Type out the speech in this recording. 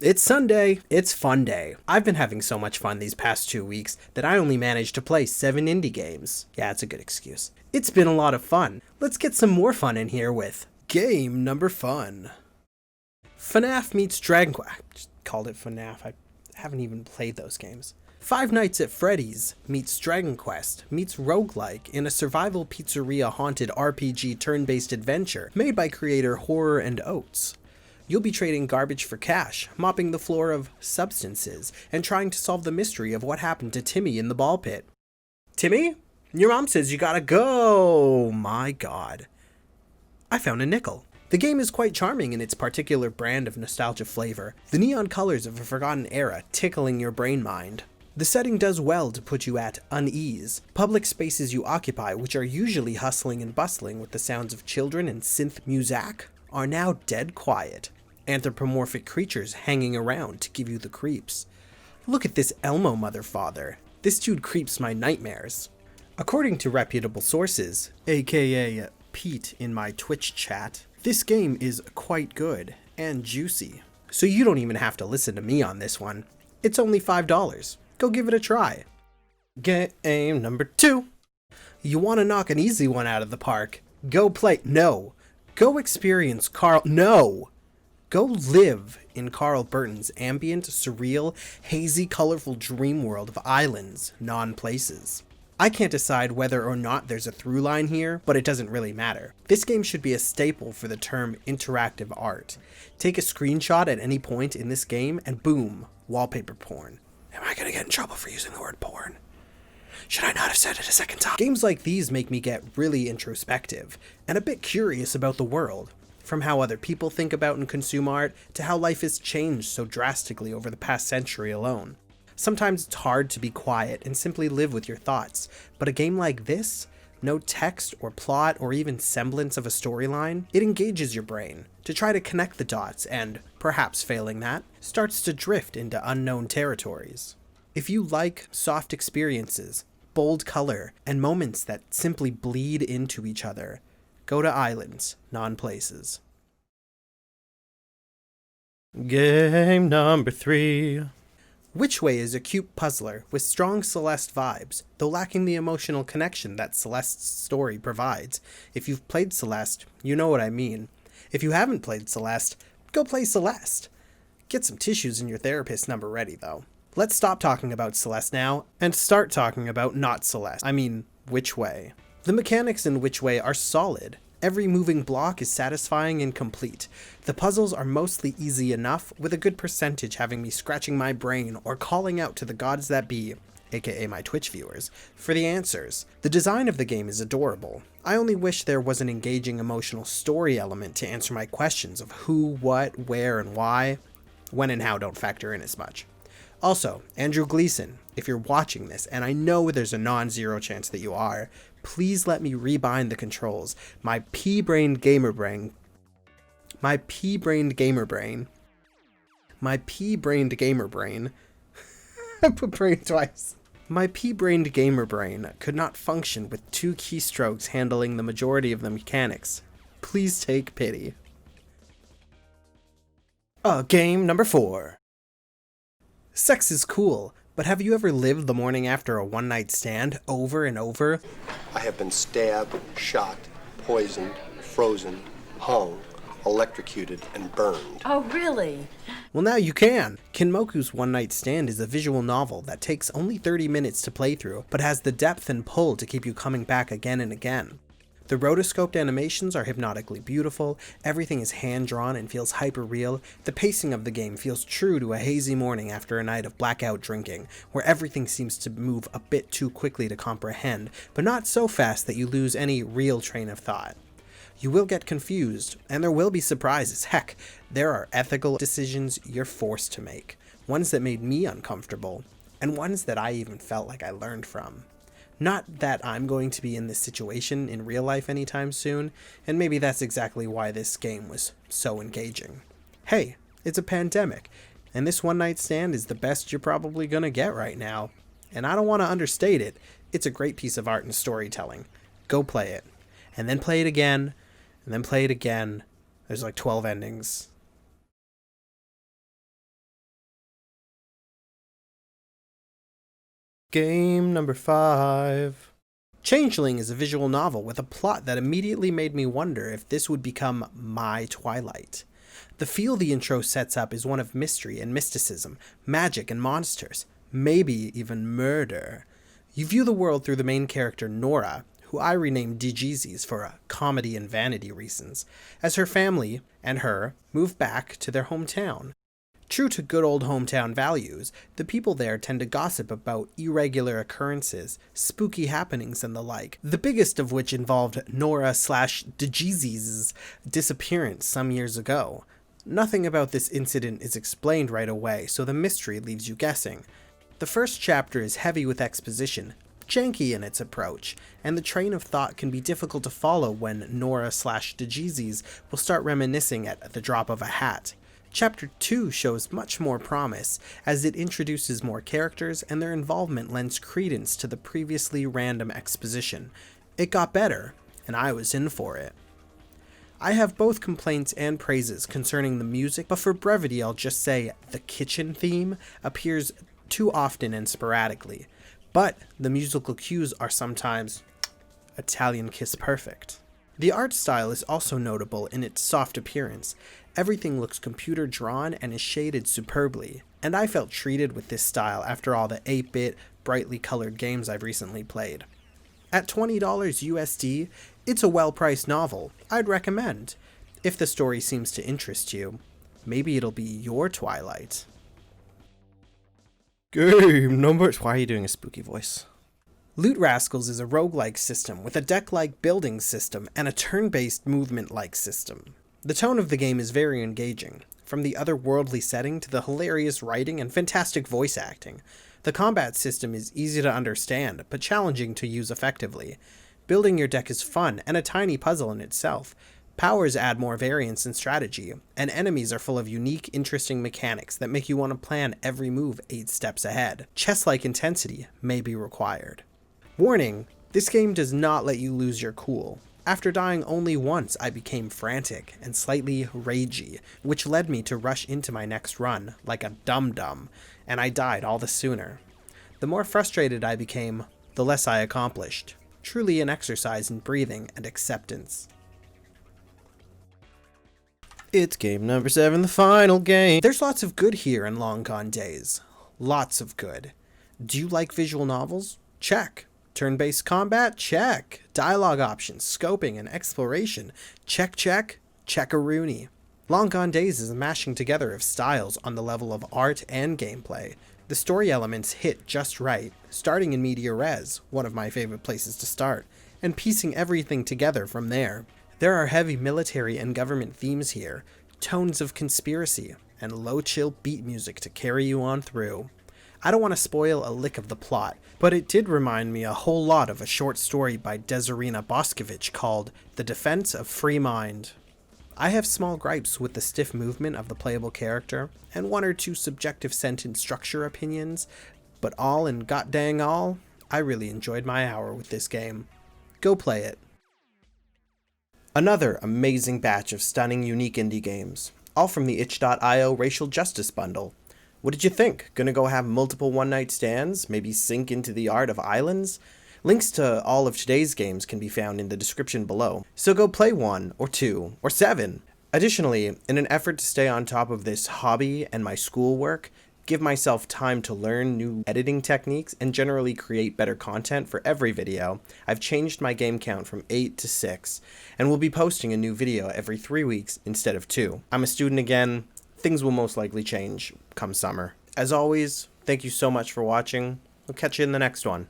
It's Sunday. It's fun day. I've been having so much fun these past 2 weeks that I only managed to play 7 indie games. Yeah, it's a good excuse. It's been a lot of fun. Let's get some more fun in here with game number fun. FNAF meets Dragon Quest. Just called it FNAF. I haven't even played those games. Five Nights at Freddy's meets Dragon Quest meets roguelike in a survival pizzeria haunted RPG turn-based adventure made by creator Horror and Oats. You'll be trading garbage for cash, mopping the floor of substances, and trying to solve the mystery of what happened to Timmy in the ball pit. Timmy? Your mom says you gotta go! My god. I found a nickel. The game is quite charming in its particular brand of nostalgia flavor, the neon colors of a forgotten era tickling your brain mind. The setting does well to put you at unease. Public spaces you occupy, which are usually hustling and bustling with the sounds of children and synth music, are now dead quiet. Anthropomorphic creatures hanging around to give you the creeps. Look at this Elmo motherfather. This dude creeps my nightmares. According to reputable sources, aka Pete in my Twitch chat, this game is quite good and juicy. So you don't even have to listen to me on this one. It's only $5. Go give it a try. Game number 2. You want to knock an easy one out of the park? Go play. No. Go experience No! Go live in Carl Burton's ambient, surreal, hazy, colorful dream world of islands, non-places. I can't decide whether or not there's a through line here, but it doesn't really matter. This game should be a staple for the term interactive art. Take a screenshot at any point in this game and boom, wallpaper porn. Am I gonna get in trouble for using the word porn? Should I not have said it a second time? Games like these make me get really introspective and a bit curious about the world, from how other people think about and consume art to how life has changed so drastically over the past century alone. Sometimes it's hard to be quiet and simply live with your thoughts, but a game like this, no text or plot or even semblance of a storyline, it engages your brain to try to connect the dots and, perhaps failing that, starts to drift into unknown territories. If you like soft experiences, bold color, and moments that simply bleed into each other, go to islands, non-places. Game number 3. Which Way is a cute puzzler with strong Celeste vibes, though lacking the emotional connection that Celeste's story provides. If you've played Celeste, you know what I mean. If you haven't played Celeste, go play Celeste. Get some tissues and your therapist number ready, though. Let's stop talking about Celeste now, and start talking about not Celeste. I mean, Which Way. The mechanics in Which Way are solid. Every moving block is satisfying and complete. The puzzles are mostly easy enough, with a good percentage having me scratching my brain or calling out to the gods that be, aka my Twitch viewers, for the answers. The design of the game is adorable. I only wish there was an engaging emotional story element to answer my questions of who, what, where, and why. When and how don't factor in as much. Also, Andrew Gleason, if you're watching this, and I know there's a non-zero chance that you are, please let me rebind the controls. My pea-brained gamer brain. I put brain twice. My pea-brained gamer brain could not function with 2 keystrokes handling the majority of the mechanics. Please take pity. Game number 4. Sex is cool, but have you ever lived the morning after a one-night stand over and over? I have been stabbed, shot, poisoned, frozen, hung, electrocuted, and burned. Oh, really? Well, now you can! Kinmoku's One Night Stand is a visual novel that takes only 30 minutes to play through, but has the depth and pull to keep you coming back again and again. The rotoscoped animations are hypnotically beautiful, everything is hand-drawn and feels hyper-real, the pacing of the game feels true to a hazy morning after a night of blackout drinking, where everything seems to move a bit too quickly to comprehend, but not so fast that you lose any real train of thought. You will get confused, and there will be surprises. Heck, there are ethical decisions you're forced to make, ones that made me uncomfortable, and ones that I even felt like I learned from. Not that I'm going to be in this situation in real life anytime soon, and maybe that's exactly why this game was so engaging. Hey, it's a pandemic, and this one night stand is the best you're probably gonna get right now. And I don't want to understate it, it's a great piece of art and storytelling. Go play it. And then play it again, and then play it again. There's like 12 endings. Game number 5. Changeling is a visual novel with a plot that immediately made me wonder if this would become my Twilight. The feel the intro sets up is one of mystery and mysticism, magic and monsters, maybe even murder. You view the world through the main character Nora, who I renamed DeeJeeZees for comedy and vanity reasons, as her family and her move back to their hometown. True to good old hometown values, the people there tend to gossip about irregular occurrences, spooky happenings, and the like, the biggest of which involved Nora/DeeJeeZees' disappearance some years ago. Nothing about this incident is explained right away, so the mystery leaves you guessing. The first chapter is heavy with exposition, janky in its approach, and the train of thought can be difficult to follow when Nora/DeeJeeZees will start reminiscing at the drop of a hat. Chapter 2 shows much more promise, as it introduces more characters and their involvement lends credence to the previously random exposition. It got better, and I was in for it. I have both complaints and praises concerning the music, but for brevity I'll just say the kitchen theme appears too often and sporadically, but the musical cues are sometimes Italian kiss perfect. The art style is also notable in its soft appearance. Everything looks computer drawn and is shaded superbly, and I felt treated with this style after all the 8-bit, brightly colored games I've recently played. At $20 USD, it's a well-priced novel I'd recommend. If the story seems to interest you, maybe it'll be your Twilight. Game number... Why are you doing a spooky voice? Loot Rascals is a roguelike system with a deck-like building system and a turn-based movement-like system. The tone of the game is very engaging, from the otherworldly setting to the hilarious writing and fantastic voice acting. The combat system is easy to understand, but challenging to use effectively. Building your deck is fun and a tiny puzzle in itself. Powers add more variance and strategy, and enemies are full of unique, interesting mechanics that make you want to plan every move 8 steps ahead. Chess-like intensity may be required. Warning, this game does not let you lose your cool. After dying only once, I became frantic and slightly ragey, which led me to rush into my next run like a dum-dum, and I died all the sooner. The more frustrated I became, the less I accomplished. Truly an exercise in breathing and acceptance. It's game number 7, the final game. There's lots of good here in Long Gone Days. Lots of good. Do you like visual novels? Check. Turn-based combat? Check. Dialogue options, scoping, and exploration? Check, check, check-a-rooney. Long Gone Days is a mashing together of styles on the level of art and gameplay. The story elements hit just right, starting in media res, one of my favorite places to start, and piecing everything together from there. There are heavy military and government themes here, tones of conspiracy, and low-chill beat music to carry you on through. I don't want to spoil a lick of the plot, but it did remind me a whole lot of a short story by Desirina Boscovich called The Defense of Free Mind. I have small gripes with the stiff movement of the playable character, and 1 or 2 subjective sentence structure opinions, but all in god dang all, I really enjoyed my hour with this game. Go play it. Another amazing batch of stunning, unique indie games, all from the itch.io Racial Justice Bundle. What did you think? Gonna go have multiple one-night stands? Maybe sink into the art of islands? Links to all of today's games can be found in the description below, so go play 1, or 2, or 7. Additionally, in an effort to stay on top of this hobby and my schoolwork, give myself time to learn new editing techniques, and generally create better content for every video, I've changed my game count from 8 to 6, and will be posting a new video every 3 weeks instead of 2. I'm a student again. Things will most likely change come summer. As always, thank you so much for watching. I'll catch you in the next one.